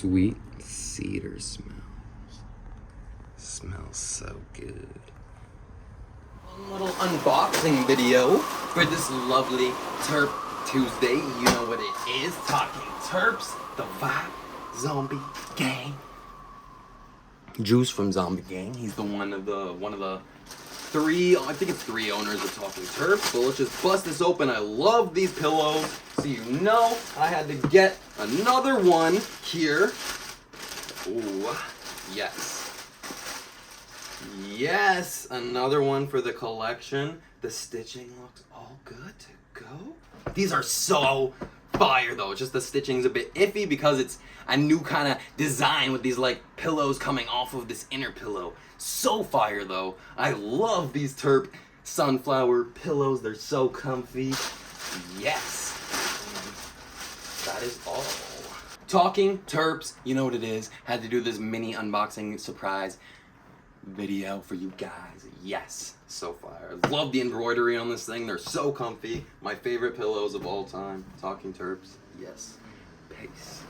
Sweet cedar smells. Smells so good. A little unboxing video for this lovely Terp Tuesday. You know what it is. Talking Terps, the Vibe Zombie Gang. Juice from Zombie Gang. He's the one of the three, I think it's three owners of Talking Terps. So let's just bust this open. I love these pillows. So you know I had to get another one here. Ooh, yes. Yes, another one for the collection. The stitching looks all good to go. These are so fire though. Just the stitching's a bit iffy because it's a new kind of design with these like pillows coming off of this inner pillow. So fire though. I love these Terp sunflower pillows. They're so comfy. Yes. That is all. Talking Terps, you know what it is. Had to do this mini unboxing surprise video for you guys. Yes, so fire. I love the embroidery on this thing. They're so comfy. My favorite pillows of all time. Talking Terps. Yes. Peace.